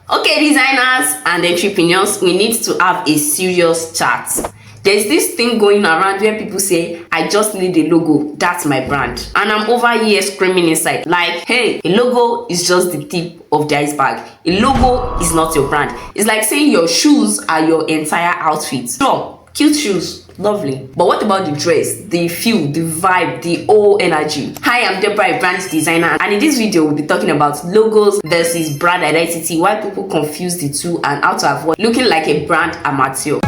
Okay, designers and entrepreneurs, we need to have a serious chat. There's this thing going around where people say, I just need a logo, that's my brand. And I'm over here screaming inside, like, hey, a logo is just the tip of the iceberg. A logo is not your brand. It's like saying your shoes are your entire outfit. Sure, cute shoes, lovely. But what about the dress, the feel, the vibe, the whole energy? Hi, I'm Deborah, a brand designer, and in this video, we'll be talking about logos versus brand identity, why people confuse the two, and how to avoid looking like a brand amateur.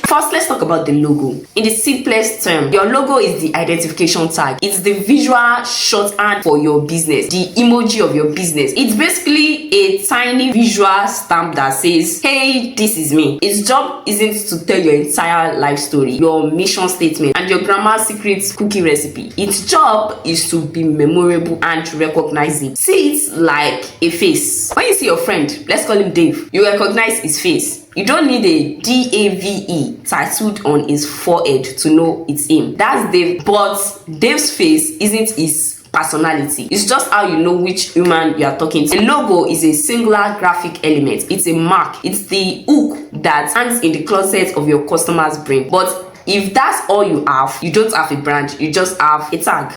First, let's talk about the logo. In the simplest term, your logo is the identification tag. It's the visual shorthand for your business, the emoji of your business. It's basically a tiny visual stamp that says, hey, this is me. Its job isn't to tell your entire life story, your mission statement, and your grandma's secret cookie recipe. Its job is to be memorable and recognizable. See it like a face. When you see your friend, let's call him Dave, you recognize his face. You don't need a DAVE tattooed on his forehead to know it's him. That's Dave, but Dave's face isn't his personality. It's just how you know which human you are talking to. A logo is a singular graphic element. It's a mark. It's the hook that hangs in the closet of your customer's brain. But if that's all you have, you don't have a brand, you just have a tag.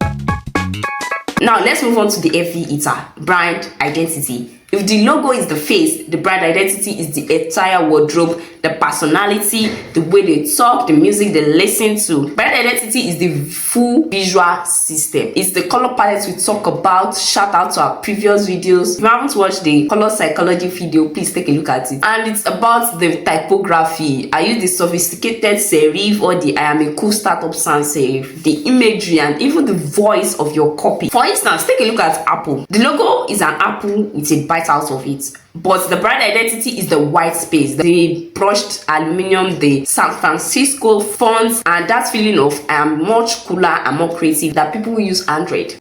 Now let's move on to the FE eater, brand identity. If the logo is the face, the brand identity is the entire wardrobe, the personality, the way they talk, the music they listen to. Brand identity is the full visual system. It's the color palette we talk about. Shout out to our previous videos. If you haven't watched the color psychology video, please take a look at it. And it's about the typography. Are you the sophisticated serif or the I am a cool startup sans serif? The imagery and even the voice of your copy. For instance, take a look at Apple. The logo is an apple with a bite out of it, but the brand identity is the white space, the brushed aluminium, the San Francisco fonts, and that feeling of I am much cooler and more creative that people who use Android.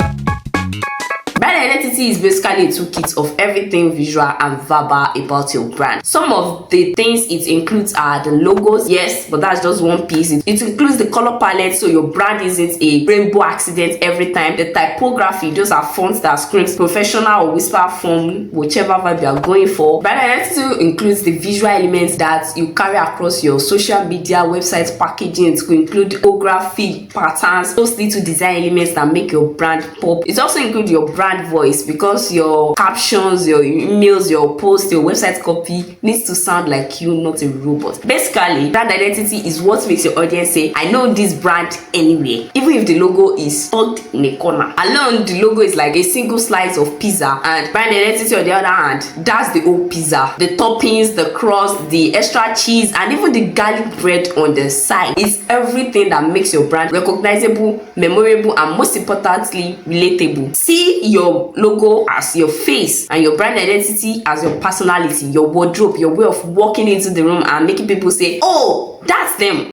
Brand identity is basically a toolkit of everything visual and verbal about your brand. Some of the things it includes are the logos, yes, but that's just one piece. It includes the color palette, so your brand isn't a rainbow accident every time. The typography, those are fonts that screams professional or whisper form, whichever vibe you are going for. Brand identity includes the visual elements that you carry across your social media, website packaging. It could include typography, patterns, those little design elements that make your brand pop. It also includes your brand voice, because your captions, your emails, your posts, your website copy needs to sound like you, not a robot. Basically, brand identity is what makes your audience say, I know this brand anyway, even if the logo is tucked in a corner. Alone, the logo is like a single slice of pizza, and brand identity on the other hand, that's the whole pizza. The toppings, the crust, the extra cheese, and even the garlic bread on the side. It's everything that makes your brand recognizable, memorable, and most importantly, relatable. See your logo as your face and your brand identity as your personality, your wardrobe, your way of walking into the room and making people say, oh, that's them.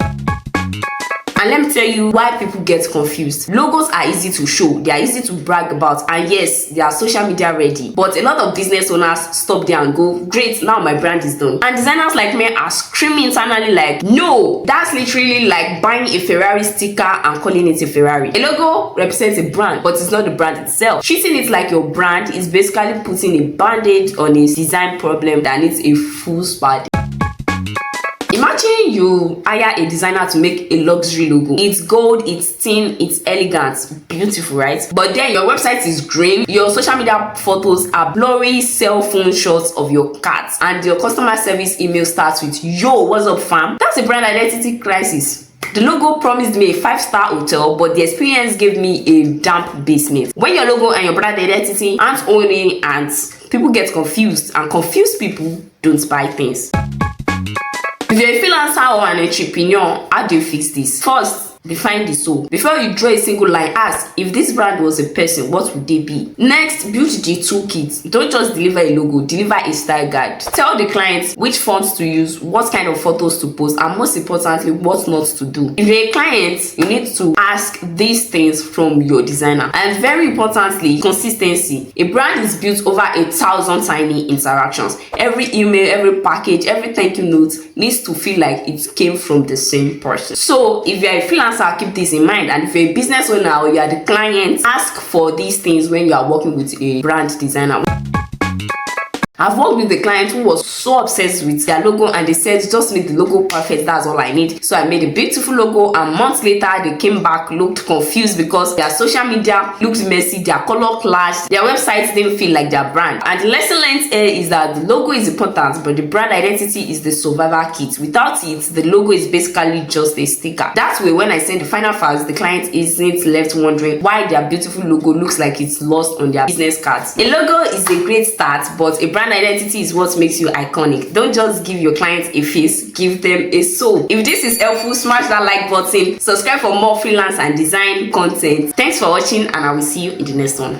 And let me tell you why people get confused. Logos are easy to show, they are easy to brag about, and yes, they are social media ready. But a lot of business owners stop there and go, great, now my brand is done. And designers like me are screaming internally like, no, that's literally like buying a Ferrari sticker and calling it a Ferrari. A logo represents a brand, but it's not the brand itself. Treating it like your brand is basically putting a band-aid on a design problem that needs a full spade. Imagine you hire a designer to make a luxury logo. It's gold, it's thin, it's elegant, beautiful, right? But then your website is green, your social media photos are blurry cell phone shots of your cat, and your customer service email starts with, yo, what's up fam? That's a brand identity crisis. The logo promised me a 5-star hotel, but the experience gave me a damp basement. When your logo and your brand identity aren't owning ants, people get confused, and confused people don't buy things. If you're a freelancer or an entrepreneur, how do you fix this? First, define the soul. Before you draw a single line, ask, if this brand was a person, what would they be? Next, build the toolkit. Don't just deliver a logo, deliver a style guide. Tell the client which fonts to use, what kind of photos to post, and most importantly, what not to do. If you're a client, you need to ask these things from your designer. And very importantly, consistency. A brand is built over 1,000 tiny interactions. Every email, every package, every thank you note needs to feel like it came from the same person. So if you're a freelancer, keep this in mind, and if you're a business owner or you are the client, ask for these things when you are working with a brand designer. I've worked with a client who was so obsessed with their logo, and they said, just make the logo perfect, that's all I need. So I made a beautiful logo, and months later they came back, looked confused because their social media looked messy, their color clashed, their websites didn't feel like their brand. And the lesson learned here is that the logo is important, but the brand identity is the survival kit. Without it, the logo is basically just a sticker. That way, when I send the final files, the client isn't left wondering why their beautiful logo looks like it's lost on their business cards. A logo is a great start, but a brand identity is what makes you iconic. Don't just give your clients a face, give them a soul. If this is helpful, smash that like button, subscribe for more freelance and design content. Thanks for watching, and I will see you in the next one.